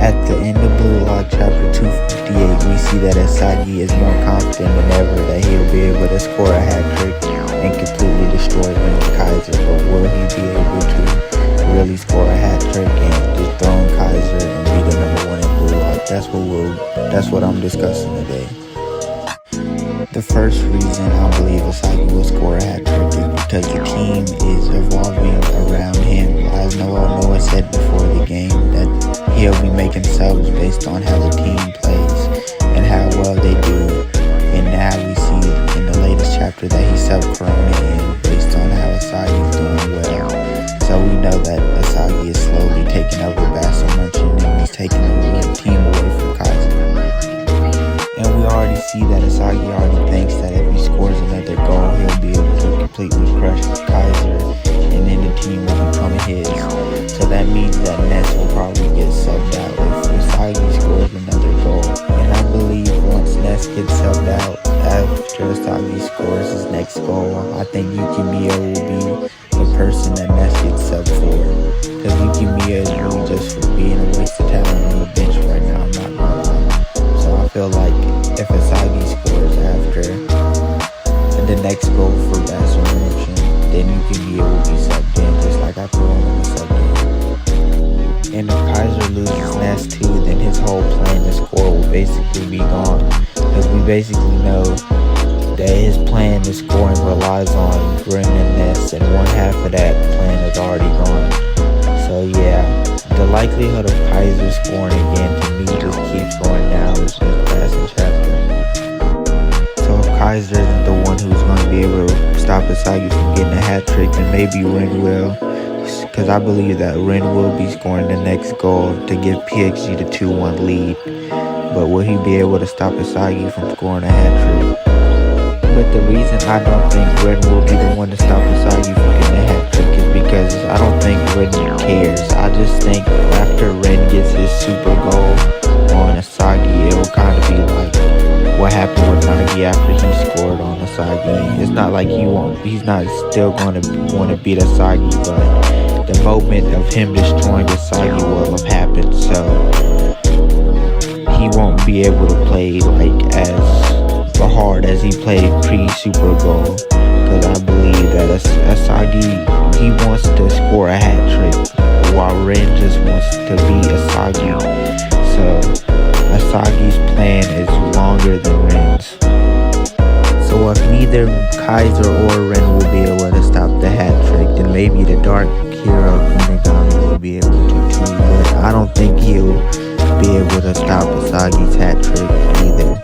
At the end of Blue Lock chapter 258, we see that Isagi is more confident than ever that he'll be able to score a hat trick and completely destroy Kaiser. But will he be able to really score a hat trick and dethrone Kaiser and be the number one in Blue Lock? That's what I'm discussing today. The first reason I believe Isagi will score a hat trick is because the team is evolving around him. As Noah said before the game, that he'll be making subs based on how the team plays and how well they do. And now we see in the latest chapter that he subbed Corona in based on how Isagi's doing well. So we know that Isagi is slowly taking over Basso and he's taking the team away from Kaiser. And we already see that Isagi already thinks that if he scores another goal, he'll be able to completely crush Kaiser, and then the team will become his. So that means that Ness will probably get subbed out if Isagi scores another goal. And I believe once Ness gets subbed out after Isagi scores his next goal, I think Yuki Miya will be the person that Ness gets subbed for. Because Yuki Miya is really just for being a waste of talent on the bench right now, I'm not gonna lie. So I feel like if Isagi scores after the next goal for Basso Redemption, then Yuki Miya will be subbed in, just like I put on the subbed in. And if Kaiser loses Ness too, then his whole plan to score will basically be gone. Because we basically know that his plan to scoring relies on Grim and Ness, and one half of that plan is already gone. So yeah, the likelihood of Kaiser scoring again to me just keeps going down with this passing chapter. So if Kaiser isn't the one who's going to be able to stop Isagi from getting a hat trick, then maybe Ren will. Because I believe that Ren will be scoring the next goal to give PXG the 2-1 lead. But will he be able to stop Isagi from scoring a hat trick? But the reason I don't think Ren will be the one to stop Isagi from getting a hat trick is because I don't think Ren cares. I just think after Ren gets his super goal on Isagi, it will kind of be like what happened with Nagi after he scored on Isagi. It's not like he's not still going to want to beat Isagi, but the moment of him destroying Isagi will have happened, so he won't be able to play like as hard as he played pre-super goal. Because I believe that Isagi, he wants to score a hat trick, while Ren just wants to beat Isagi. So Isagi's plan is longer than Ren's. So if neither Kaiser or Ren will be able to stop the hat trick, then maybe the Dark Hero Kunigami will be able to too. But I don't think he'll be able to stop Isagi's hat trick either.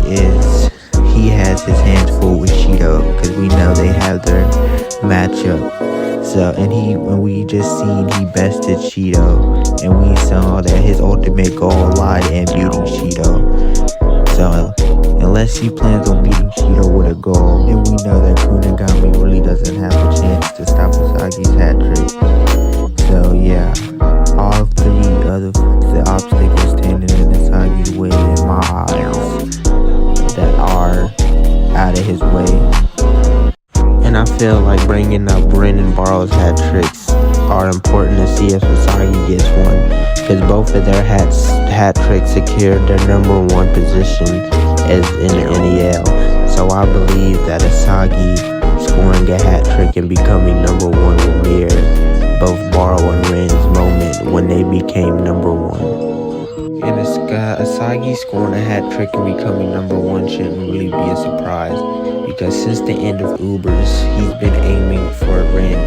Because he has his hands full with Shido, because we know they have their matchup. So and we just seen he bested Shido, and we saw that his ultimate goal lied in beating Shido. So unless he plans on beating Shido with a goal, then we know that Kunigami really doesn't have a chance to stop Isagi's hat trick. So yeah, all three of the obstacles standing in Isagi's way in my eyes that are out of his way. And I feel like bringing up Ren and Barrow's hat tricks are important to see if Isagi gets one, because both of their hat tricks secured their number one position as in the NEL. So I believe that Isagi scoring a hat trick and becoming number one will mirror both Barrow and Ren's moment when they became number one. And Isagi scoring a hat trick and becoming number one shouldn't really be a surprise, because since the end of Ubers, he's been aiming for Ren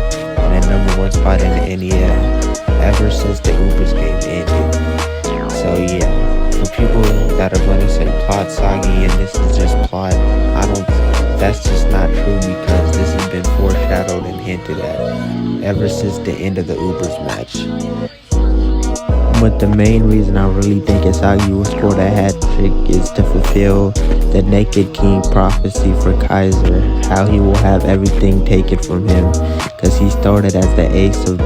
and a number one spot in the NEL ever since the Ubers game ended. So yeah, for people that are going to say plot Isagi and this is just plot, that's just not true, because this has been foreshadowed and hinted at ever since the end of the Ubers match. But the main reason I really think Isagi will score that hat trick is to fulfill the Naked King prophecy for Kaiser, how he will have everything taken from him, because he started as the ace of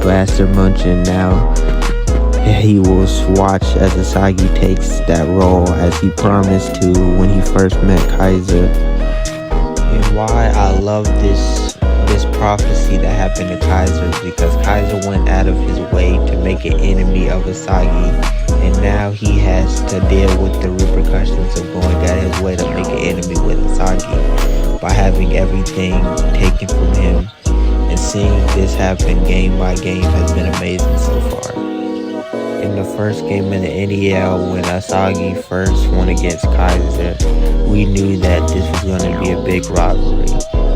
Blaster Munch, and now he will watch as Isagi takes that role as he promised to when he first met Kaiser. And why I love this prophecy that happened to Kaiser, because Kaiser went out of his way to make an enemy of Isagi, and now he has to deal with the repercussions of going out of his way to make an enemy with Isagi by having everything taken from him. And seeing this happen game by game has been amazing so far. In the first game in the NEL, when Isagi first won against Kaiser, we knew that this was going to be a big rivalry.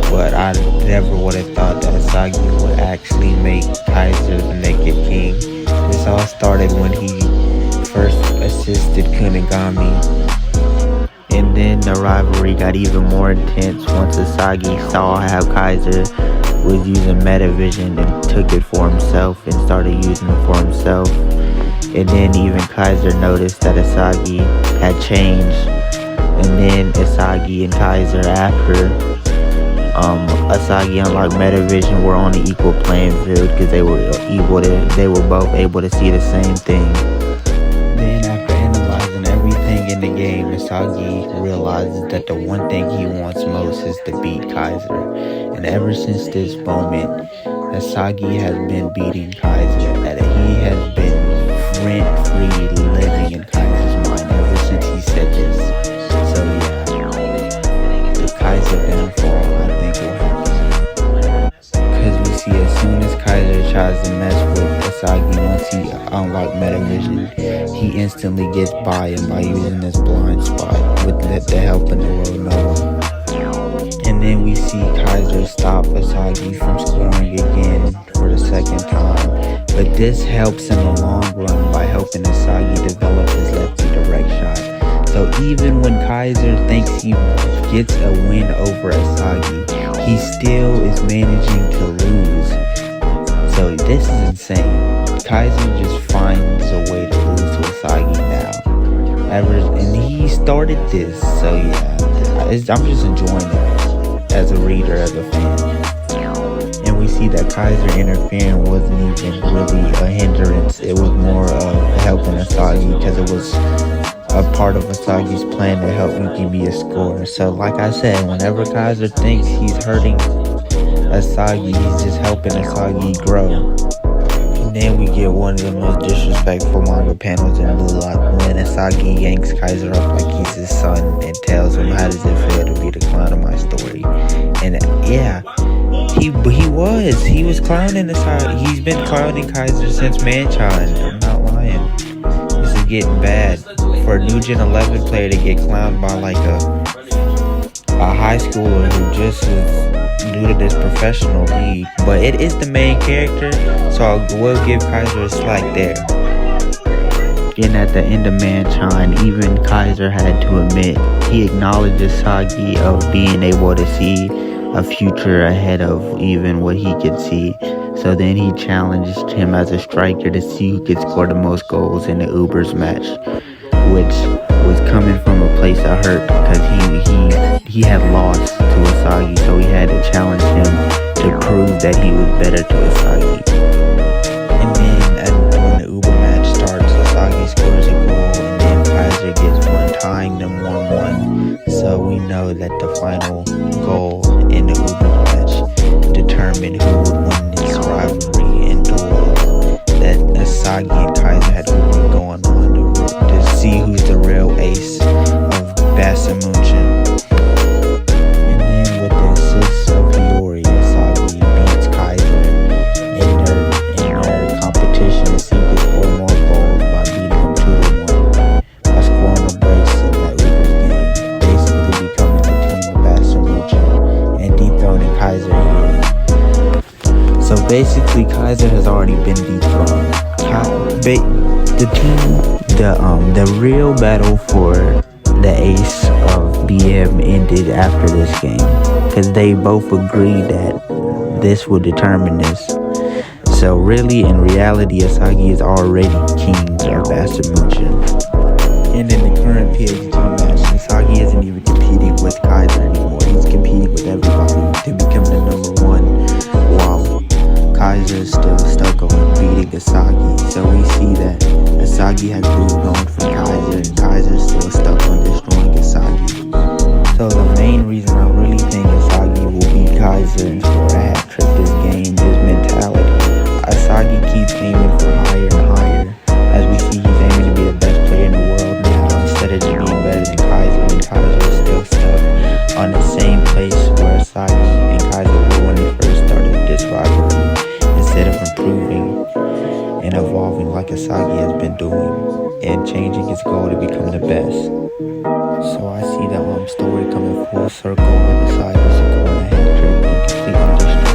But I never would have thought that Isagi would actually make Kaiser the Naked King. This all started when he first assisted Kunigami. And then the rivalry got even more intense once Isagi saw how Kaiser was using Metavision and took it for himself and started using it for himself. And then even Kaiser noticed that Isagi had changed. And then Isagi and Kaiser, after Isagi unlocked Metavision, were on an equal playing field because they were both able to see the same thing. Then after analyzing everything in the game, Isagi realizes that the one thing he wants most is to beat Kaiser. And ever since this moment, Isagi has been beating Kaiser, and he has been rent-free living in Kaiser's mind ever since he said this. So yeah, the Kaiser downfall, I think, will happen. Because we see as soon as Kaiser tries to mess with Isagi, once he unlocks Metavision, he instantly gets by him by using this blind spot with the help in the world Noah. And then we see Kaiser stop Isagi from scoring again for the second time. But this helps in the long run by helping Isagi develop his lefty direct shot. So even when Kaiser thinks he gets a win over Isagi, he still is managing to lose. So this is insane. Kaiser just finds a way to lose to Isagi now. And he started this, so yeah, I'm just enjoying it as a reader, as a fan. And we see that Kaiser interfering wasn't even really a hindrance. It was more of helping Isagi, because it was a part of Isagi's plan to help Yuki be a scorer. So like I said, whenever Kaiser thinks he's hurting Isagi, he's just helping Isagi grow. And then we get one of the most disrespectful manga panels in Blue Lock, when Isagi yanks Kaiser up like he's his son and tells him, how does it feel to be the clown of my story? And yeah, he was clowning Isagi. He's been clowning Kaiser since Manchild. I'm not lying. This is getting bad for a new Gen 11 player to get clowned by like a high schooler who just is new to this professional league. But it is the main character, so I will give Kaiser a slack there. And at the end of Manchild, even Kaiser had to admit he acknowledged Isagi of being able to see a future ahead of even what he could see. So then he challenged him as a striker to see who could score the most goals in the Ubers match, which was coming from a place of hurt because he had lost to Isagi, so he had to challenge him to prove that he was better to Isagi. And then when the Uber match starts, Isagi scores a goal, and then Kaiser gets one, tying them 1-1. So we know that the final goal in the Uber match determined who would win this rivalry and duel that Isagi and Kaiser had been going on to see who's the real ace of Basamunchin. And then with the assist of Hiyori, Isagi beats Kaiser in their competition to see who can score more goals by beating him 2-1 by scoring a brace in that Uber's game, basically becoming the team of Basamunchin and dethroning Kaiser here. So basically Kaiser has already been dethroned. The real battle for the ace of BM ended after this game, because they both agreed that this would determine this. So really, in reality, Isagi is already king of Basamunchin. And in the current PXG match, Isagi isn't even competing with Kaiser anymore. He's competing with everybody to become the #1, while Kaiser is still stuck on beating Isagi. So we see that Isagi has moved on from Kaiser, and Kaiser is still stuck on destroying Isagi. So the main reason I really think Isagi will beat Kaiser and score a hat trick So I see the story coming full circle with Isagi scoring a hat trick and completely destroying